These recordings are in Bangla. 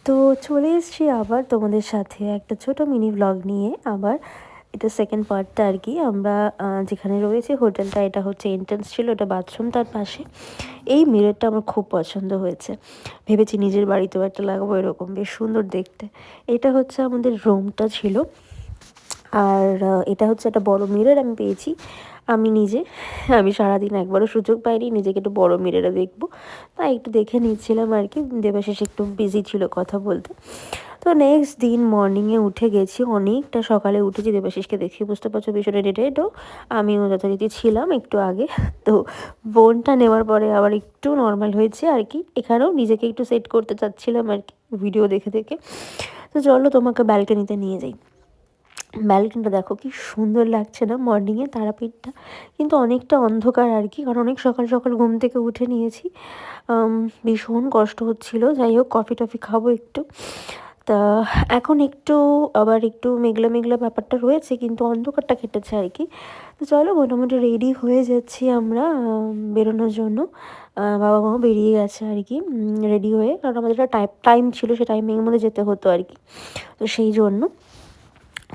তো চলে এসেছি আবার তোমাদের সাথে একটা ছোট মিনি ব্লগ নিয়ে আবার। এটা সেকেন্ড পার্টটা আর কি। আমরা যেখানে রয়েছে হোটেলটা, এটা হচ্ছে এন্ট্রান্স ছিল, এটা বাথরুম তার পাশে। এই মিররটা আমার খুব পছন্দ হয়েছে, ভেবেছি নিজের বাড়িতেও একটা লাগাবো, এরকম বেশ সুন্দর দেখতে। এটা হচ্ছে আমাদের রুমটা ছিল। আর এটা হচ্ছে একটা বড় মিরর আমি পেয়েছি। আমি সারাদিন একবারও সুযোগ পাইনি নিজেকে একটু বড় মিররে দেখবো, তাই একটু দেখে নিচ্ছিলাম আর কি। দেবাশিস একটু বিজি ছিল কথা বলতে। তো নেক্সট দিন মর্নিংয়ে উঠে গেছি, অনেকটা সকালে উঠেছি। দেবাশিসকে দেখে বুঝতে পারছো ভীষণ রিলেটেডও, আমিও যথারীতি ছিলাম একটু আগে। তো বোনটা নেওয়ার পরে আবার একটু নর্মাল হয়েছে আর কি। এখানেও নিজেকে একটু সেট করতে চাচ্ছিলাম আর কি ভিডিও দেখে দেখে। তো চলো তোমাকে ব্যালকনিতে নিয়ে যাই। ব্যালকনিটা দেখো কি সুন্দর লাগছে না মর্নিংয়ে, তারাপীঠটা কিন্তু অনেকটা অন্ধকার আর কি, কারণ অনেক সকাল সকাল ঘুম থেকে উঠে নিয়েছি। ভীষণ কষ্ট হচ্ছিল। যাই হোক, কফি টফি খাবো একটু। তা এখন একটু আবার একটু মেঘলা মেঘলা ব্যাপারটা রয়েছে, কিন্তু অন্ধকারটা কেটেছে আর কি। তো চলো মোটামুটি রেডি হয়ে যাচ্ছি আমরা বেরোনোর জন্য। বাবা মাও বেরিয়ে গেছে আর কি রেডি হয়ে, কারণ আমাদের একটা টাইম ছিল, সেই টাইমিংয়ের মধ্যে যেতে হতো আর কি। তো সেই জন্য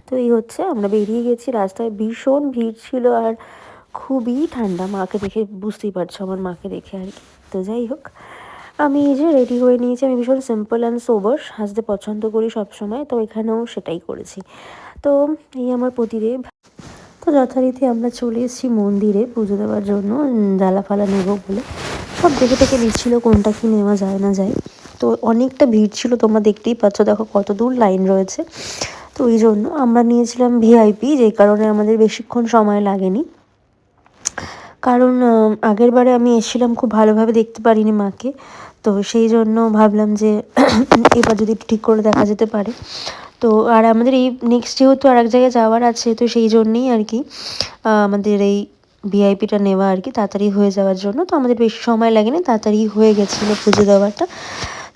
তো এই হচ্ছে আমরা বেরিয়ে গেছি। রাস্তায় ভীষণ ভিড় ছিল আর খুবই ঠান্ডা, মাকে দেখে বুঝতেই পারছো, আমার মাকে দেখে আর কি। তো যাই হোক, আমি এই যে রেডি হয়ে নিয়েছি। আমি ভীষণ সিম্পল অ্যান্ড সোবার সাজতে পছন্দ করি সবসময়, তো এখানেও সেটাই করেছি। তো এই আমার প্রতিদেব। তো যথারীতি আমরা চলে এসেছি মন্দিরে পুজো দেওয়ার জন্য, ডালা ফালা নেবো বলে। সব দেখে দেখে দিচ্ছিলো কোনটা কি নেওয়া যায় না যায়। তো অনেকটা ভিড় ছিল, তোমরা দেখতেই পাচ্ছ, দেখো কত দূর লাইন রয়েছে। তো এই জন্য আমরা নিয়েছিলাম ভিআইপি, যেই কারণে আমাদের বেশিক্ষণ সময় লাগেনি। কারণ আগের বারে আমি এসেছিলাম, খুব ভালোভাবে দেখতে পারিনি মাকে। তো সেই জন্য ভাবলাম যে এবার যদি ঠিক করে দেখা যেতে পারে। তো আর আমাদের এই নেক্সট যেহেতু আর এক জায়গায় যাওয়ার আছে, তো সেই জন্যেই আর কি আমাদের এই ভিআইপিটা নেওয়া আর কি, তাড়াতাড়ি হয়ে যাওয়ার জন্য। তো আমাদের বেশি সময় লাগেনি, তাড়াতাড়ি হয়ে গেছিলো পুজো দেওয়াটা।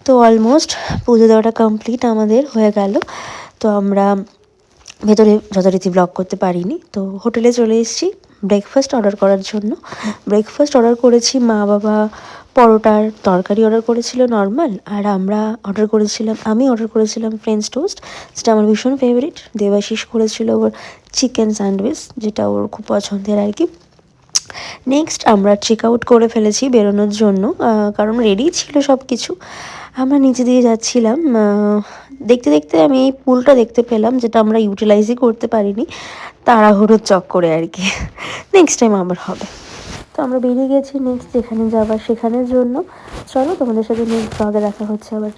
তো অলমোস্ট পুজো দেওয়াটা কমপ্লিট আমাদের হয়ে গেল। তো আমরা ভেতরে যথারীতি ব্লগ করতে পারিনি। তো হোটেলে চলে এসেছি ব্রেকফাস্ট অর্ডার করার জন্য। ব্রেকফাস্ট অর্ডার করেছি, মা বাবা পরোটার তরকারি অর্ডার করেছিল নর্মাল, আর আমি অর্ডার করেছিলাম ফ্রেঞ্চ টোস্ট, যেটা আমার ভীষণ ফেভারিট। দেবাশিস করেছিল ওর চিকেন স্যান্ডউইচ, যেটা ওর খুব পছন্দের আর কি। নেক্সট আমরা চেক আউট করে ফেলেছি বেরোনোর জন্য, কারণ রেডি ছিল সব কিছু। আমরা নিচে দিয়ে যাচ্ছিলাম, দেখতে দেখতে আমি এই পুলটা দেখতে পেলাম, যেটা আমরা ইউটিলাইজই করতে পারিনি তাড়াহুড়োর চক্করে আর কি। নেক্সট টাইম আবার হবে। তো আমরা বেরিয়ে গেছি নেক্সট যেখানে যাবার সেখানের জন্য। চলো তোমাদের সাথে নেক্সট ব্লগে দেখা হচ্ছে আবার।